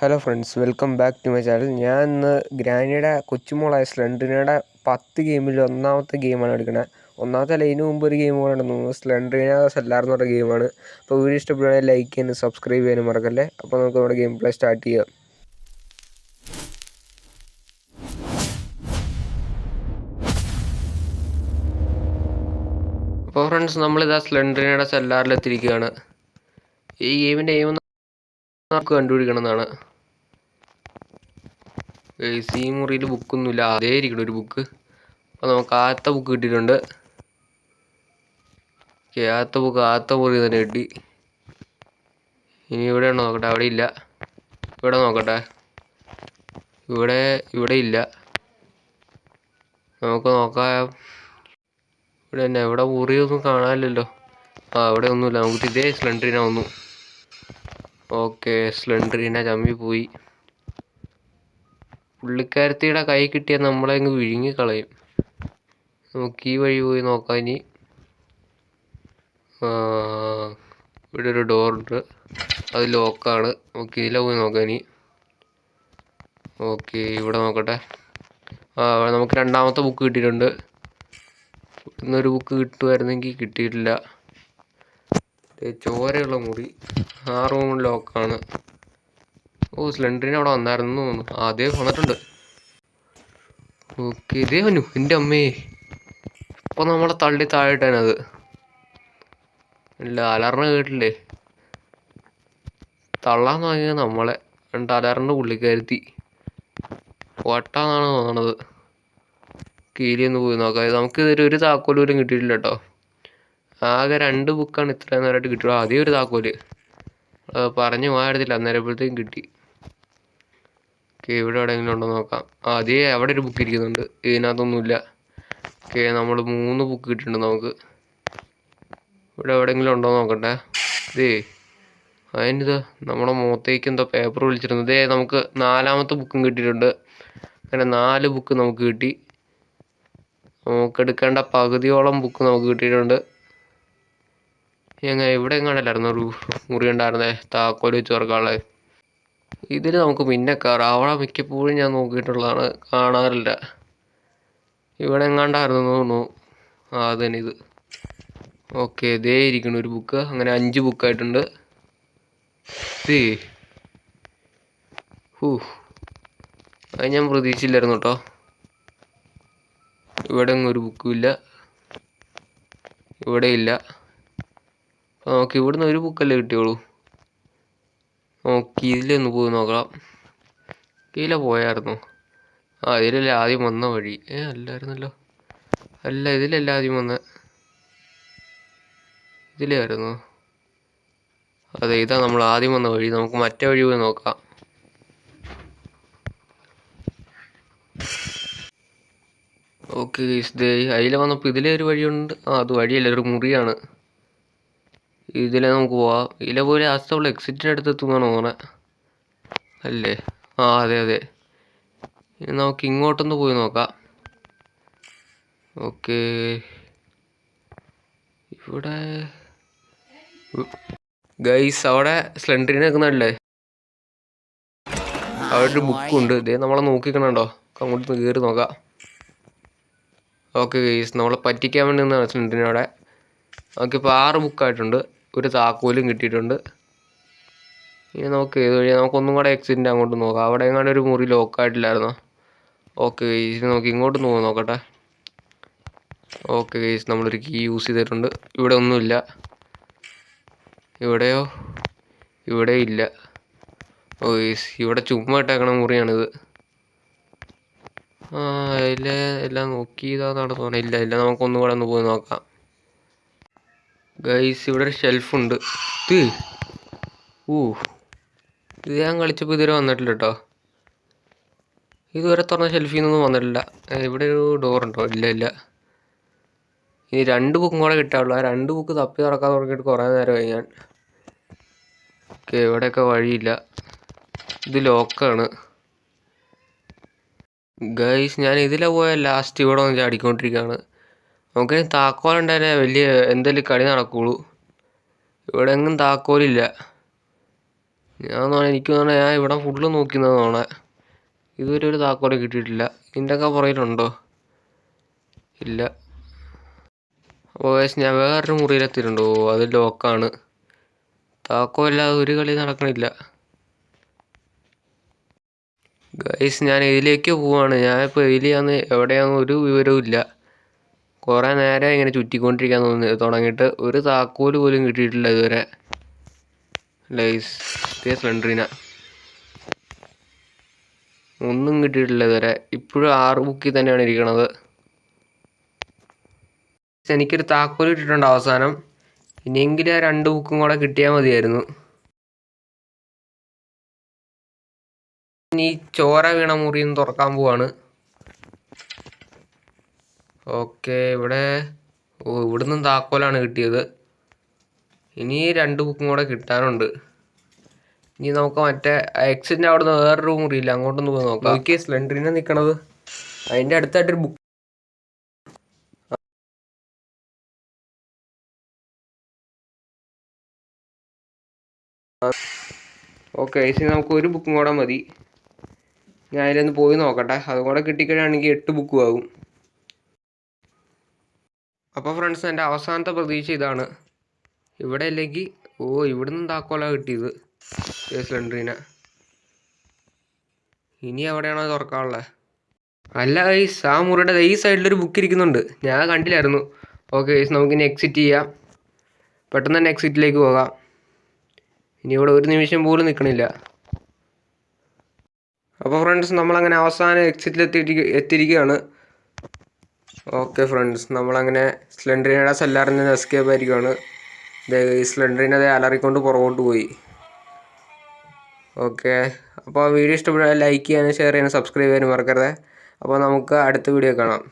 Hello friends, welcome back to my channel. ഞാൻ ഇന്ന് ഗ്രാനിയുടെ കൊച്ചുമോളായ സ്ലെൻഡ്രീനയുടെ 10 ഗെയിമിൽ ഒന്നാമത്തെ ഗെയിമാണ് എടുക്കുന്നത്. ഒന്നാമത്തെ അല്ല, ഇതിന് മുമ്പ് ഒരു ഗെയിം കൂടെ ഉണ്ടെന്ന് സ്ലെൻഡ്രീന സെല്ലാർ എന്ന് പറഞ്ഞ ഗെയിമാണ്. അപ്പോൾ വീഡിയോ ഇഷ്ടപ്പെടുകയാണെങ്കിൽ ലൈക്ക് ചെയ്യാനും സബ്സ്ക്രൈബ് ചെയ്യാനും മറക്കല്ലേ. അപ്പോൾ നമുക്ക് നമ്മുടെ ഗെയിം പ്ലേ സ്റ്റാർട്ട് ചെയ്യാം. അപ്പോൾ ഫ്രണ്ട്സ്, നമ്മളിതാ സ്ലെൻഡ്രീനയുടെ സെല്ലാറിലെത്തിയിരിക്കുകയാണ്. ഈ ഗെയിമിൻ്റെ എയിം നമുക്ക് കണ്ടുപിടിക്കണമെന്നാണ്. ഈ മുറിയിൽ ബുക്കൊന്നുമില്ല, അതേ ഇരിക്കണം ഒരു ബുക്ക്. അപ്പോൾ നമുക്ക് ആദ്യത്തെ ബുക്ക് കിട്ടിയിട്ടുണ്ട്. ആദ്യത്തെ മുറി തന്നെ കിട്ടി. ഇനി ഇവിടെയാണോ നോക്കട്ടെ, അവിടെ ഇല്ല. ഇവിടെ നോക്കട്ടെ, ഇവിടെ ഇല്ല. നമുക്ക് നോക്കാം. ഇവിടെ തന്നെ, ഇവിടെ മുറിയൊന്നും കാണാനില്ലല്ലോ. ഇവിടെ ഒന്നുമില്ല. നമുക്ക് ഇതേ സ്ലെൻഡ്രീന വന്നു. ഓക്കെ, സ്ലെൻഡ്രീന ചമ്മി പോയി. പുള്ളിക്കാരത്തിയുടെ കൈ കിട്ടിയാൽ നമ്മളെ അങ്ങ് വിഴുങ്ങിക്കളയും. നമുക്ക് ഈ വഴി പോയി നോക്കാം. ഇനി ഇവിടെ ഒരു ഡോറുണ്ട്, അത് ലോക്കാണ്. നമുക്ക് ഇതിലെ പോയി നോക്കാം ഇനി. ഓക്കെ, ഇവിടെ നോക്കട്ടെ. നമുക്ക് രണ്ടാമത്തെ ബുക്ക് കിട്ടിയിട്ടുണ്ട്. ഇന്നൊരു ബുക്ക് കിട്ടുമായിരുന്നെങ്കിൽ കിട്ടിയിട്ടില്ല. ചോരയുള്ള മുറി, ആ റൂം ലോക്കാണ്. സ്ലെൻഡറിന് അവിടെ വന്നായിരുന്നു തോന്നുന്നു. അതേ വന്നിട്ടുണ്ട്. ഓക്കെ, ഇതേ വന്നു. എൻ്റെ അമ്മേ, ഇപ്പൊ നമ്മളെ തള്ളി താഴെയിട്ടാനത്. ഇല്ല, അലർണ കേട്ടില്ലേ? തള്ളാൻ തുടങ്ങിയത് നമ്മളെ. രണ്ട് അലറിൻ്റെ പുള്ളിക്കാരുത്തി വട്ടാന്നാണ് തോന്നണത്. കീരിയൊന്ന് പോയി നോക്കാം. നമുക്ക് ഇതൊരു ഒരു താക്കോലും കിട്ടിയിട്ടില്ല കേട്ടോ. ആകെ 2 ബുക്കാണ് ഇത്രയും നേരമായിട്ട് കിട്ടിയത്. അതേ ഒരു താക്കോല് പറഞ്ഞു പോയടില്ല, അന്നേരപ്പോഴത്തേക്കും കിട്ടി. ഓക്കെ, ഇവിടെ എവിടെയെങ്കിലും ഉണ്ടോ നോക്കാം. അതേ അവിടെ ഒരു ബുക്ക് ഇരിക്കുന്നുണ്ട്, ഇതിനകത്തൊന്നുമില്ല. ഓക്കെ, നമ്മൾ 3 ബുക്ക് കിട്ടിയിട്ടുണ്ട് നമുക്ക്. ഇവിടെ എവിടെയെങ്കിലും ഉണ്ടോ നോക്കട്ടെ. അതിനിത് നമ്മുടെ മുഖത്തേക്ക് എന്തോ പേപ്പർ വിളിച്ചിരുന്നത്. നമുക്ക് 4ാമത്തെ ബുക്കും കിട്ടിയിട്ടുണ്ട്. അങ്ങനെ 4 ബുക്ക് നമുക്ക് കിട്ടി. നമുക്ക് എടുക്കേണ്ട പകുതിയോളം ബുക്ക് നമുക്ക് കിട്ടിയിട്ടുണ്ട്. ഇവിടെ എങ്ങാണ്ടല്ലായിരുന്നു ഒരു മുറി ഉണ്ടായിരുന്നേ, താക്കോല് വെച്ച് തുറക്കാനുള്ളത്. ഇതിൽ നമുക്ക് പിന്നെ കയറാം. അവിടെ മിക്കപ്പോഴും ഞാൻ നോക്കിയിട്ടുള്ളതാണ്, കാണാറില്ല. ഇവിടെ എങ്ങാണ്ടായിരുന്നു തോന്നുന്നു. അത് തന്നെ ഇത്. ഓക്കെ, ഇതേ ഇരിക്കണം ഒരു ബുക്ക്. അങ്ങനെ 5 ബുക്കായിട്ടുണ്ട്. അത് ഞാൻ പ്രതീക്ഷിച്ചില്ലായിരുന്നു കേട്ടോ. ഇവിടെ ഒന്നും ഒരു ബുക്കും ഇല്ല, ഇവിടെ ഇല്ല. നമുക്ക് ഇവിടുന്ന് ഒരു ബുക്കല്ലേ കിട്ടിയോളൂ. നമുക്ക് ഇതിലൊന്ന് പോയി നോക്കാം. ഇതിലെ പോയായിരുന്നു. ഇതിലല്ലേ ആദ്യം വന്ന വഴി. അല്ലായിരുന്നല്ലോ. അല്ല, ഇതിലല്ല ആദ്യം വന്ന. ഇതിലായിരുന്നു. അതെ, ഇതാ നമ്മൾ ആദ്യം വന്ന വഴി. നമുക്ക് മറ്റേ വഴി പോയി നോക്കാം. ഓക്കെ, അതിലെ വന്നപ്പോൾ ഇതിലെ ഒരു വഴിയുണ്ട്. അത് വഴിയല്ല, ഒരു മുറിയാണ്. ഇതിലെ നമുക്ക് പോവാം. ഇതിലെ പോലെ ലാസ്റ്റ് എക്സിറ്റിൻ്റെ അടുത്ത് എത്തുന്നതാണ് തോന്നുന്നത് അല്ലേ? അതെ അതെ. നമുക്ക് ഇങ്ങോട്ടൊന്ന് പോയി നോക്കാം. ഓക്കെ, ഇവിടെ ഗൈസ്, അവിടെ സ്ലെൻഡറിന് നിൽക്കുന്നുണ്ടല്ലേ? അവിടെ ഒരു ബുക്കുണ്ട്. നമ്മളെ നോക്കിക്കണുണ്ടോ? അങ്ങോട്ട് കയറി നോക്കാം. ഓക്കെ ഗൈസ്, നമ്മളെ പറ്റിക്കാൻ വേണ്ടി നിന്നാണ് സ്ലെൻഡറിനവിടെ. നമുക്കിപ്പോൾ 6 ബുക്കായിട്ടുണ്ട്. ഒരു താക്കോലും കിട്ടിയിട്ടുണ്ട്. ഇനി നമുക്ക് ഏത് വഴിയാണ്? നമുക്കൊന്നും കൂടെ എക്സിറ്റിൻ്റെ അങ്ങോട്ട് നോക്കാം. അവിടെ എങ്ങാണ്ട് ഒരു മുറി ലോക്കായിട്ടില്ലായിരുന്നോ? ഓക്കെ ഗൈസ്, നമുക്ക് ഇങ്ങോട്ട് പോകാൻ നോക്കട്ടെ. ഓക്കെ ഗൈസ്, നമ്മളൊരു കീ യൂസ് ചെയ്തിട്ടുണ്ട്. ഇവിടെ ഒന്നുമില്ല. ഇവിടെയോ? ഇവിടെ ഇല്ല. ഗൈസ്, ഇവിടെ ചുമ്മാ ഇട്ടേക്കണ മുറിയാണിത്. എല്ലാം നോക്കിയതാണെന്നാണ് തോന്നുന്നത്. ഇല്ല, നമുക്കൊന്നും കൂടെ ഒന്ന് പോയി നോക്കാം. ഗൈസ്, ഇവിടെ ഒരു ഷെൽഫുണ്ട്. ഇത് ഞാൻ കളിച്ചപ്പോൾ ഇതുവരെ വന്നിട്ടില്ല കേട്ടോ. ഇതുവരെ തുറന്ന ഷെൽഫിൽ നിന്നൊന്നും വന്നിട്ടില്ല. ഇവിടെ ഒരു ഡോറുണ്ടോ? ഇല്ല. ഇനി 2 ബുക്കും കൂടെ കിട്ടാനുള്ളൂ. ആ 2 ബുക്ക് തപ്പി തുറക്കാൻ തുടങ്ങിയിട്ട് കുറേ നേരമായി ഞാൻ. ഓക്കെ, ഇവിടെയൊക്കെ വഴിയില്ല. ഇത് ലോക്കാണ്. ഗൈസ്, ഞാൻ ഇതിലെ പോയാൽ ലാസ്റ്റ് ഇവിടെ വന്ന് ചാടിക്കൊണ്ടിരിക്കുകയാണ്. നമുക്കിനി താക്കോലുണ്ടായാലേ വലിയ എന്തെങ്കിലും കളി നടക്കുകയുള്ളൂ. ഇവിടെ എങ്ങും താക്കോലില്ല. എനിക്ക് തോന്നുന്നത് ഞാൻ ഇവിടെ ഫുള്ള് നോക്കുന്നതാണ്. ഇതുവരെ ഒരു താക്കോല് കിട്ടിയിട്ടില്ല. ഇതിൻ്റെയൊക്കെ പുറകിലുണ്ടോ? ഇല്ല. അപ്പോൾ ഞാൻ വേറൊരു മുറിയിലെത്തിയിട്ടുണ്ടോ? അത് ലോക്കാണ്. താക്കോലില്ലാതെ ഒരു കളി നടക്കണില്ല. ഗൈസ്, ഞാൻ ഇതിലേക്ക് പോവാണ്. ഞാനിപ്പോൾ എലിയാന്ന് എവിടെയാണെന്ന് ഒരു വിവരവും ഇല്ല. കുറേ നേരം ഇങ്ങനെ ചുറ്റിക്കൊണ്ടിരിക്കാൻ തുടങ്ങിയിട്ട് ഒരു താക്കോല് പോലും കിട്ടിയിട്ടില്ല ഇതുവരെ. ഗൈസ്, സ്ലെൻഡറിന ഒന്നും കിട്ടിയിട്ടില്ല ഇതുവരെ. ഇപ്പോഴും 6 ബുക്കിൽ തന്നെയാണ് ഇരിക്കണത്. എനിക്കൊരു താക്കോൽ കിട്ടിയിട്ടുണ്ട് അവസാനം. ഇനിയെങ്കിലും ആ 2 ബുക്കും കൂടെ കിട്ടിയാൽ മതിയായിരുന്നു. ഇനി ചോര വീണ മുറിയും തുറക്കാൻ പോവാണ്. ഓക്കെ, ഇവിടുന്ന് താക്കോലാണ് കിട്ടിയത്. ഇനി 2 ബുക്കും കൂടെ കിട്ടാനുണ്ട്. ഇനി നമുക്ക് മറ്റേ എക്സിറ്റിൻ്റെ അവിടുന്ന് വേറൊരു മുറിയില്ല, അങ്ങോട്ടൊന്ന് പോയി നോക്കാം. നോക്കിയേ, സ്ലെൻഡറിനെ നിൽക്കണത് അതിൻ്റെ അടുത്തായിട്ടൊരു ബുക്ക്. ഓക്കെ, ഇനി നമുക്ക് ഒരു ബുക്കും കൂടെ മതി. ഞാൻ അതിലൊന്ന് പോയി നോക്കട്ടെ. അതും കൂടെ കിട്ടിക്കഴിഞ്ഞാണെങ്കിൽ 8 ബുക്കും ആകും. അപ്പോൾ ഫ്രണ്ട്സ്, എൻ്റെ അവസാനത്തെ പ്രതീക്ഷ ഇതാണ്. ഇവിടെ അല്ലെങ്കിൽ ഇവിടുന്ന് താക്കോലാണ് കിട്ടിയത് സിലിണ്ടറിനെ. ഇനി എവിടെയാണോ തുറക്കാനുള്ളത്? അല്ല ഗൈസ്, ആ മുറിയുടെ ഈ സൈഡിലൊരു ബുക്ക് ഇരിക്കുന്നുണ്ട്, ഞാൻ കണ്ടില്ലായിരുന്നു. ഓക്കെ ഗൈസ്, നമുക്കിനി എക്സിറ്റ് ചെയ്യാം. പെട്ടെന്ന് തന്നെ എക്സിറ്റിലേക്ക് പോകാം. ഇനി ഇവിടെ ഒരു നിമിഷം പോലും നിൽക്കണില്ല. അപ്പോൾ ഫ്രണ്ട്സ്, നമ്മളങ്ങനെ അവസാനം എത്തിയിരിക്കുകയാണ്. ഓക്കെ ഫ്രണ്ട്സ്, നമ്മളങ്ങനെ സ്ലെൻഡറിനയുടെ സെല്ലാറിൽ നിന്ന് എസ്കേപ്പ് ആയിരിക്കുകയാണ്. സ്ലെൻഡറിനെ അതേ അലറിക്കൊണ്ട് പുറകോട്ട് പോയി. ഓക്കെ, അപ്പോൾ വീഡിയോ ഇഷ്ടപ്പെട്ടാൽ ലൈക്ക് ചെയ്യാനും ഷെയർ ചെയ്യാനും സബ്സ്ക്രൈബ് ചെയ്യാനും മറക്കരുത്. അപ്പോൾ നമുക്ക് അടുത്ത വീഡിയോ കാണാം.